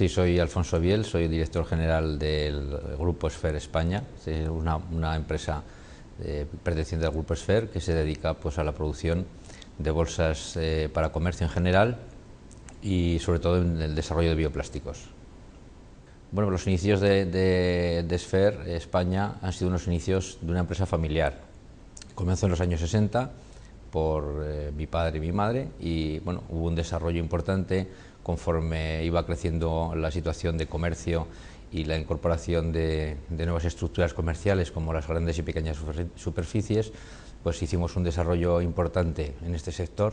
Sí, soy Alfonso Biel, soy director general del Grupo Esfer España, es una empresa perteneciente al Grupo Esfer que se dedica pues, a la producción de bolsas para comercio en general y sobre todo en el desarrollo de bioplásticos. Bueno, los inicios de Esfer España han sido unos inicios de una empresa familiar. Comenzó en los años 60 por mi padre y mi madre y bueno, hubo un desarrollo importante conforme iba creciendo la situación de comercio y la incorporación de nuevas estructuras comerciales como las grandes y pequeñas superficies, pues hicimos un desarrollo importante en este sector,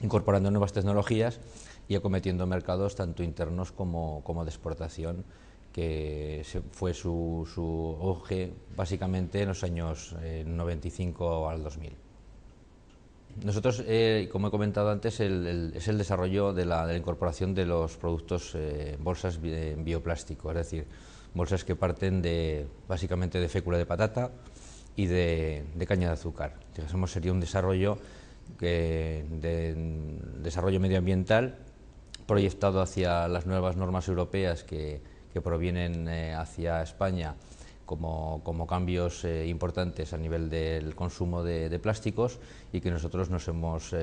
incorporando nuevas tecnologías y acometiendo mercados tanto internos como de exportación, que fue su auge básicamente en los años 95 al 2000. Nosotros, como he comentado antes, es el desarrollo de la incorporación de los productos bolsas bioplástico, es decir, bolsas que parten básicamente de fécula de patata y de caña de azúcar. Digamos, sería un desarrollo medioambiental proyectado hacia las nuevas normas europeas que provienen hacia España como cambios importantes a nivel del consumo de plásticos y que nosotros nos hemos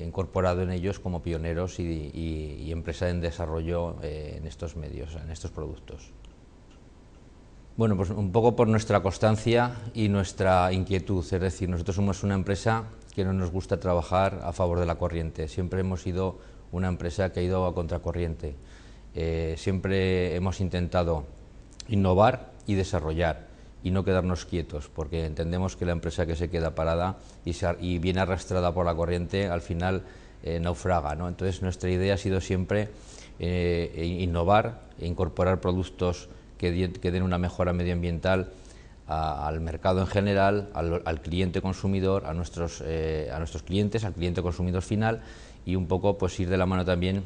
incorporado en ellos como pioneros y empresa en desarrollo en estos medios, en estos productos. Bueno, pues un poco por nuestra constancia y nuestra inquietud, es decir, nosotros somos una empresa que no nos gusta trabajar a favor de la corriente, siempre hemos sido una empresa que ha ido a contracorriente, siempre hemos intentado innovar y desarrollar y no quedarnos quietos, porque entendemos que la empresa que se queda parada y viene arrastrada por la corriente al final naufraga, ¿no? Entonces nuestra idea ha sido siempre innovar e incorporar productos que den una mejora medioambiental al mercado en general, al cliente consumidor, a nuestros clientes, al cliente consumidor final, y un poco pues ir de la mano también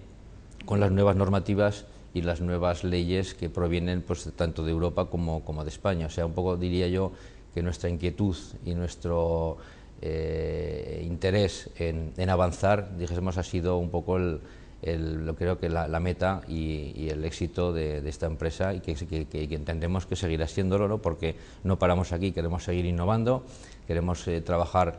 con las nuevas normativas y las nuevas leyes que provienen pues tanto de Europa como de España. O sea, un poco diría yo que nuestra inquietud y nuestro interés en avanzar, dijésemos, ha sido un poco creo que la meta y el éxito de esta empresa, y que entendemos que seguirá siéndolo, ¿no? Porque no paramos aquí, queremos seguir innovando, queremos trabajar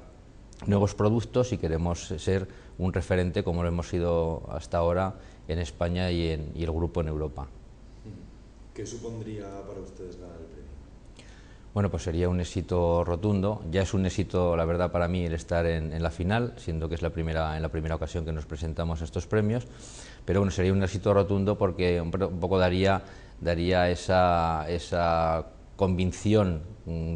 nuevos productos y queremos ser un referente como lo hemos sido hasta ahora en España y el grupo en Europa. ¿Qué supondría para ustedes ganar el premio? Bueno, pues sería un éxito rotundo. Ya es un éxito, la verdad, para mí el estar en la final, siendo que es en la primera ocasión que nos presentamos a estos premios. Pero bueno, sería un éxito rotundo porque un poco daría esa convicción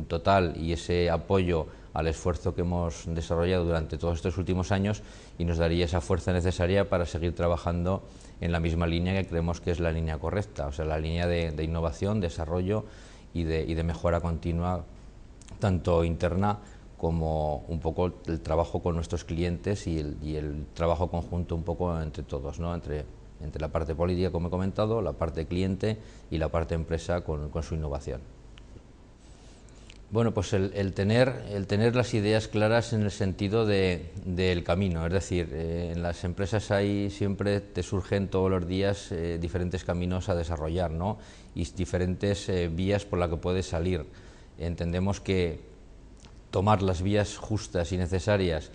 total y ese apoyo al esfuerzo que hemos desarrollado durante todos estos últimos años, y nos daría esa fuerza necesaria para seguir trabajando en la misma línea que creemos que es la línea correcta, o sea, la línea de innovación, desarrollo y de mejora continua, tanto interna como un poco el trabajo con nuestros clientes y el trabajo conjunto un poco entre todos, ¿no? Entre la parte política, como he comentado, la parte cliente y la parte empresa con su innovación. Bueno, pues el tener las ideas claras en el sentido del camino, es decir, en las empresas siempre te surgen todos los días diferentes caminos a desarrollar, ¿no? Y diferentes vías por las que puedes salir. Entendemos que tomar las vías justas y necesarias,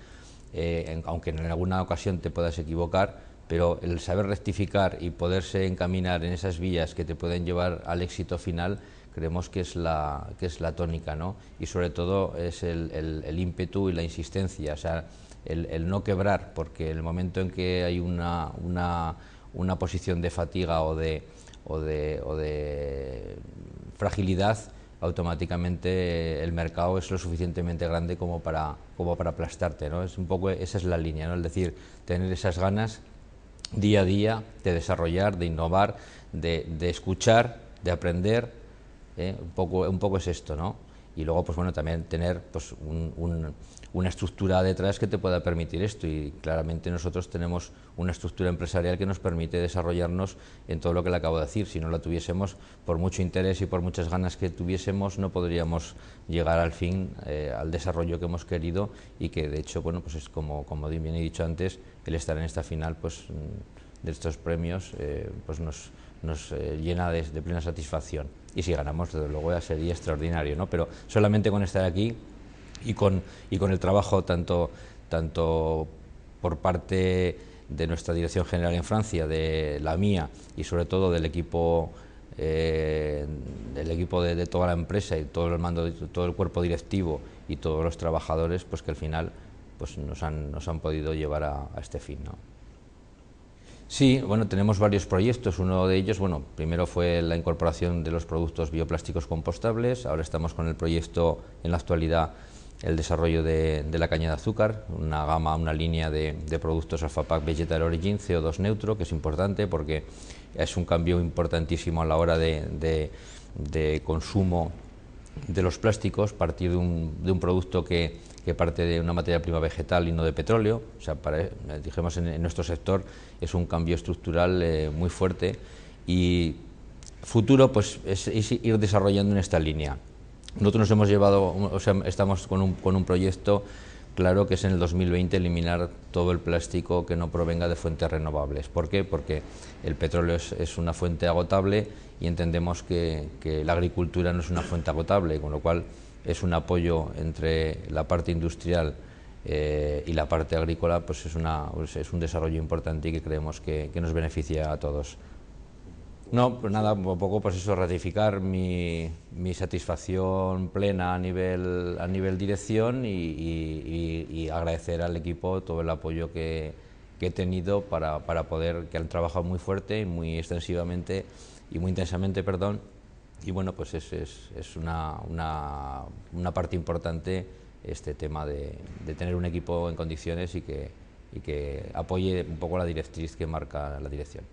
aunque en alguna ocasión te puedas equivocar, pero el saber rectificar y poderse encaminar en esas vías que te pueden llevar al éxito final, creemos que es la tónica, ¿no? Y sobre todo es el ímpetu y la insistencia, o sea, el no quebrar, porque en el momento en que hay una posición de fatiga o de fragilidad, automáticamente el mercado es lo suficientemente grande como para aplastarte, ¿no? Es un poco, esa es la línea, ¿no? Es decir, tener esas ganas día a día de desarrollar, de innovar, de escuchar, de aprender. Un poco es esto, ¿no? Y luego, pues bueno, también tener pues una estructura detrás que te pueda permitir esto, y claramente nosotros tenemos una estructura empresarial que nos permite desarrollarnos en todo lo que le acabo de decir. Si no la tuviésemos, por mucho interés y por muchas ganas que tuviésemos, no podríamos llegar al fin, al desarrollo que hemos querido, y que de hecho, bueno, pues es como bien he dicho antes, el estar en esta final pues de estos premios pues nos llena de plena satisfacción. Y si ganamos, desde luego ya sería extraordinario, ¿no? Pero solamente con estar aquí y con el trabajo tanto por parte de nuestra dirección general en Francia, de la mía y sobre todo del equipo de toda la empresa y todo el mando, todo el cuerpo directivo y todos los trabajadores, pues que al final pues nos han podido llevar a este fin, ¿no? Sí, bueno, tenemos varios proyectos. Uno de ellos, bueno, primero fue la incorporación de los productos bioplásticos compostables. Ahora estamos con el proyecto, en la actualidad, el desarrollo de la caña de azúcar, una línea de productos Alphapack Vegetal Origin CO2 neutro, que es importante porque es un cambio importantísimo a la hora de consumo de los plásticos, partir de un producto que parte de una materia prima vegetal y no de petróleo. O sea, dijimos en nuestro sector es un cambio estructural muy fuerte, y futuro pues es ir desarrollando en esta línea. Nosotros nos hemos llevado, o sea, estamos con un proyecto claro, que es en el 2020 eliminar todo el plástico que no provenga de fuentes renovables. ¿Por qué? Porque el petróleo es una fuente agotable y entendemos que la agricultura no es una fuente agotable, con lo cual es un apoyo entre la parte industrial y la parte agrícola, pues es un desarrollo importante y que creemos que nos beneficia a todos. No, pues nada, un poco pues eso, ratificar mi satisfacción plena a nivel dirección y agradecer al equipo todo el apoyo que he tenido para poder, que han trabajado muy fuerte y muy extensivamente y muy intensamente, perdón, y bueno, pues es una parte importante este tema de tener un equipo en condiciones y que apoye un poco la directriz que marca la dirección.